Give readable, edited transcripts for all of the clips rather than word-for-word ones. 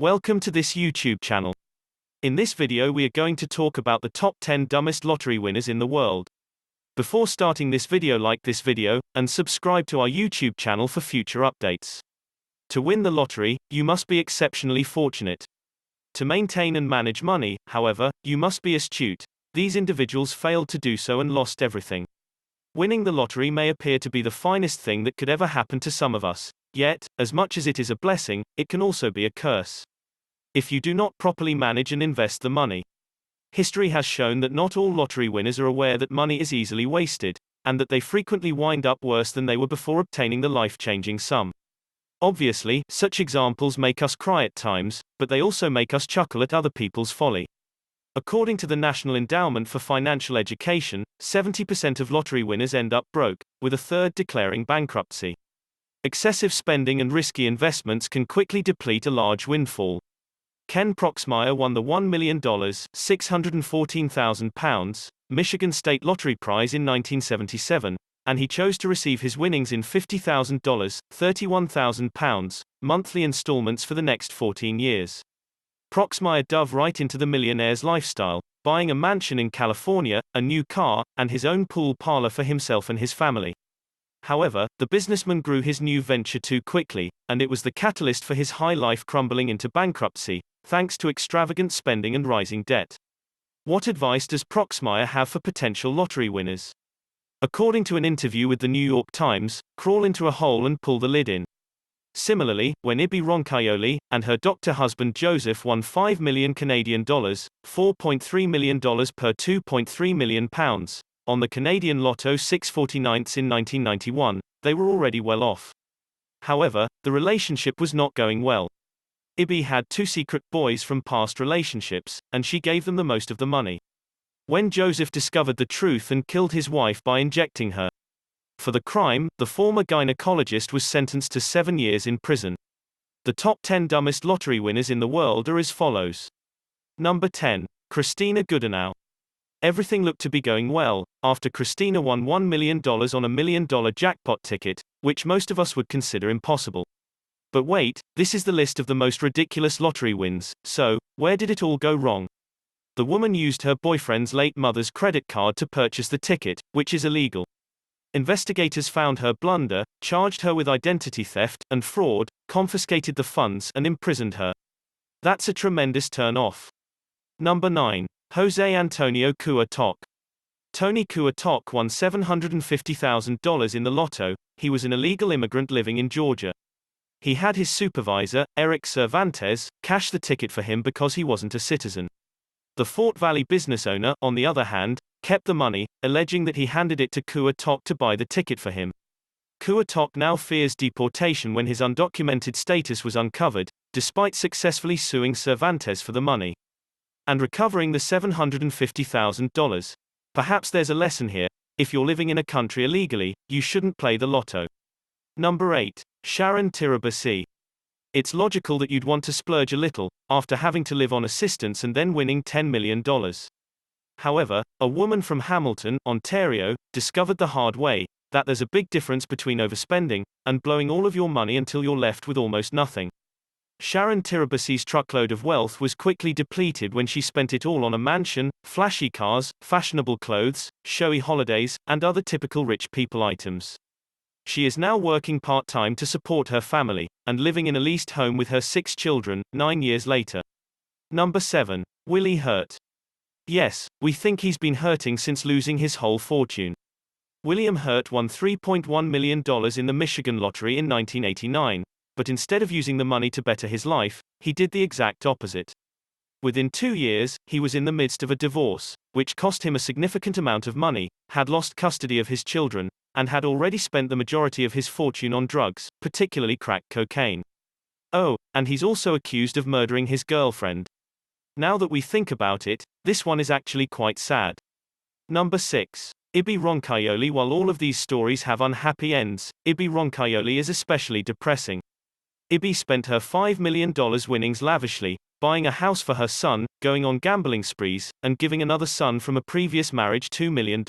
Welcome to this YouTube channel. In this video we are going to talk about the top 10 dumbest lottery winners in the world. Before starting this video, like this video, and subscribe to our YouTube channel for future updates. To win the lottery, you must be exceptionally fortunate. To maintain and manage money, however, you must be astute. These individuals failed to do so and lost everything. Winning the lottery may appear to be the finest thing that could ever happen to some of us. Yet, as much as it is a blessing, it can also be a curse. If you do not properly manage and invest the money. History has shown that not all lottery winners are aware that money is easily wasted, and that they frequently wind up worse than they were before obtaining the life-changing sum. Obviously, such examples make us cry at times, but they also make us chuckle at other people's folly. According to the National Endowment for Financial Education, 70% of lottery winners end up broke, with a third declaring bankruptcy. Excessive spending and risky investments can quickly deplete a large windfall. Ken Proxmire won the $1 million, £614,000, Michigan State Lottery Prize in 1977, and he chose to receive his winnings in $50,000, £31,000, monthly installments for the next 14 years. Proxmire dove right into the millionaire's lifestyle, buying a mansion in California, a new car, and his own pool parlor for himself and his family. However, the businessman grew his new venture too quickly, and it was the catalyst for his high life crumbling into bankruptcy, thanks to extravagant spending and rising debt. What advice does Proxmire have for potential lottery winners? According to an interview with the New York Times, crawl into a hole and pull the lid in. Similarly, when Ibi Roncaioli and her doctor husband Joseph won $5 million Canadian dollars, $4.3 million per £2.3 million, on the Canadian Lotto 649s in 1991, they were already well off. However, the relationship was not going well. Ibi had two secret boys from past relationships, and she gave them the most of the money. When Joseph discovered the truth and killed his wife by injecting her for the crime, the former gynecologist was sentenced to 7 years in prison. The top 10 dumbest lottery winners in the world are as follows. Number 10. Christina Goodnow. Everything looked to be going well, after Christina won $1 million on a $1 million jackpot ticket, which most of us would consider impossible. But wait, this is the list of the most ridiculous lottery wins, so, where did it all go wrong? The woman used her boyfriend's late mother's credit card to purchase the ticket, which is illegal. Investigators found her blunder, charged her with identity theft and fraud, confiscated the funds and imprisoned her. That's a tremendous turn-off. Number 9. Jose Antonio Cua Toc. Tony Cua Toc won $750,000 in the lotto. He was an illegal immigrant living in Georgia. He had his supervisor, Eric Cervantes, cash the ticket for him because he wasn't a citizen. The Fort Valley business owner, on the other hand, kept the money, alleging that he handed it to Cua Toc to buy the ticket for him. Cua Toc now fears deportation when his undocumented status was uncovered, despite successfully suing Cervantes for the money and recovering the $750,000. Perhaps there's a lesson here: if you're living in a country illegally, you shouldn't play the lotto. Number 8. Sharon Tirabassi. It's logical that you'd want to splurge a little, after having to live on assistance and then winning $10 million. However, a woman from Hamilton, Ontario, discovered the hard way that there's a big difference between overspending and blowing all of your money until you're left with almost nothing. Sharon Tirabassi's truckload of wealth was quickly depleted when she spent it all on a mansion, flashy cars, fashionable clothes, showy holidays, and other typical rich people items. She is now working part-time to support her family, and living in a leased home with her 6 children, 9 years later. Number 7. Willie Hurt. Yes, we think he's been hurting since losing his whole fortune. William Hurt won $3.1 million in the Michigan lottery in 1989, but instead of using the money to better his life, he did the exact opposite. Within 2 years, he was in the midst of a divorce, which cost him a significant amount of money, had lost custody of his children, and had already spent the majority of his fortune on drugs, particularly crack cocaine. Oh, and he's also accused of murdering his girlfriend. Now that we think about it, this one is actually quite sad. Number 6. Ibi Roncaioli. While all of these stories have unhappy ends, Ibi Roncaioli is especially depressing. Ibi spent her $5 million winnings lavishly, buying a house for her son, going on gambling sprees, and giving another son from a previous marriage $2 million.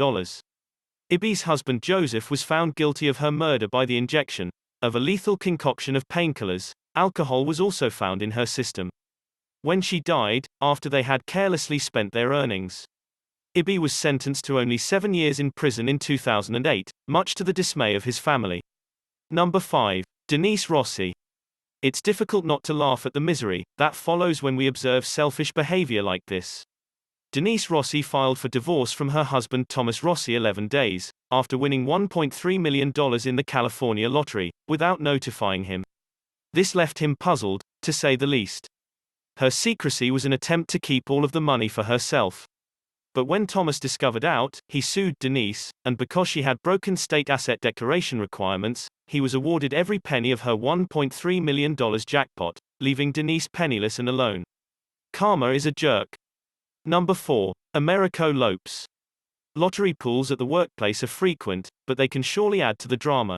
Ibi's husband Joseph was found guilty of her murder by the injection of a lethal concoction of painkillers. Alcohol was also found in her system. when she died, after they had carelessly spent their earnings. Ibby was sentenced to only 7 years in prison in 2008, much to the dismay of his family. Number 5. Denise Rossi. It's difficult not to laugh at the misery that follows when we observe selfish behavior like this. Denise Rossi filed for divorce from her husband Thomas Rossi 11 days after winning $1.3 million in the California lottery, without notifying him. This left him puzzled, to say the least. Her secrecy was an attempt to keep all of the money for herself. But when Thomas discovered out, he sued Denise, and because she had broken state asset declaration requirements, he was awarded every penny of her $1.3 million jackpot, leaving Denise penniless and alone. Karma is a jerk. Number 4. Americo Lopez. Lottery pools at the workplace are frequent, but they can surely add to the drama.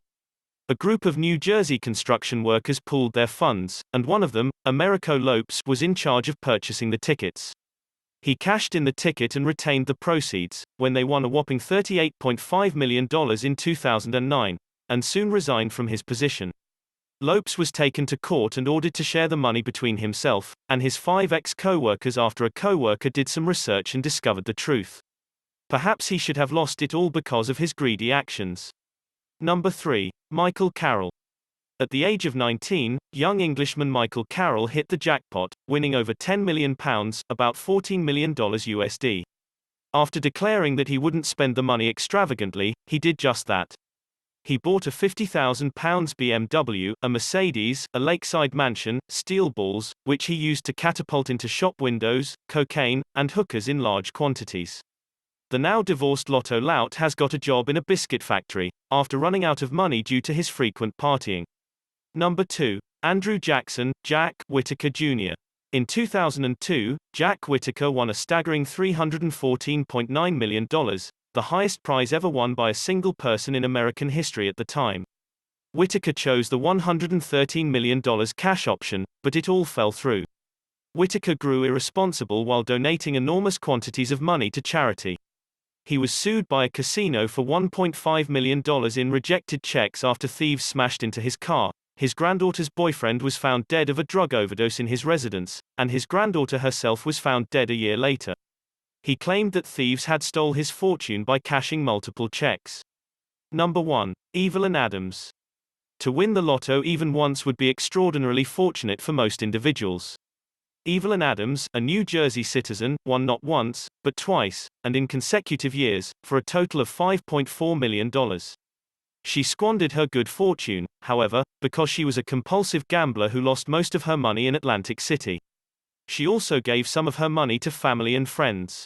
A group of New Jersey construction workers pooled their funds, and one of them, Americo Lopez, was in charge of purchasing the tickets. He cashed in the ticket and retained the proceeds, when they won a whopping $38.5 million in 2009, and soon resigned from his position. Lopez was taken to court and ordered to share the money between himself and his 5 ex-co-workers after a co-worker did some research and discovered the truth. Perhaps he should have lost it all because of his greedy actions. Number 3. Michael Carroll. At the age of 19, young Englishman Michael Carroll hit the jackpot, winning over £10 million, about $14 million USD. After declaring that he wouldn't spend the money extravagantly, he did just that. He bought a £50,000 BMW, a Mercedes, a lakeside mansion, steel balls, which he used to catapult into shop windows, cocaine, and hookers in large quantities. The now divorced lotto lout has got a job in a biscuit factory, after running out of money due to his frequent partying. Number 2. Andrew Jackson, Jack Whittaker Jr. In 2002, Jack Whittaker won a staggering $314.9 million, the highest prize ever won by a single person in American history at the time. Whittaker chose the $113 million cash option, but it all fell through. Whittaker grew irresponsible while donating enormous quantities of money to charity. He was sued by a casino for $1.5 million in rejected checks after thieves smashed into his car. His granddaughter's boyfriend was found dead of a drug overdose in his residence, and his granddaughter herself was found dead a year later. He claimed that thieves had stole his fortune by cashing multiple checks. Number 1. Evelyn Adams. To win the lotto even once would be extraordinarily fortunate for most individuals. Evelyn Adams, a New Jersey citizen, won not once, but twice, and in consecutive years, for a total of $5.4 million. She squandered her good fortune, however, because she was a compulsive gambler who lost most of her money in Atlantic City. She also gave some of her money to family and friends.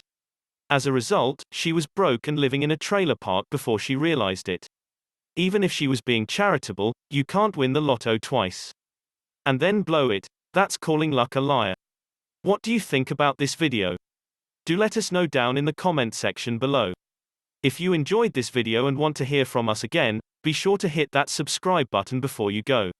As a result, she was broke and living in a trailer park before she realized it. Even if she was being charitable, you can't win the lotto twice and then blow it. That's calling luck a liar. What do you think about this video? Do let us know down in the comment section below. If you enjoyed this video and want to hear from us again, be sure to hit that subscribe button before you go.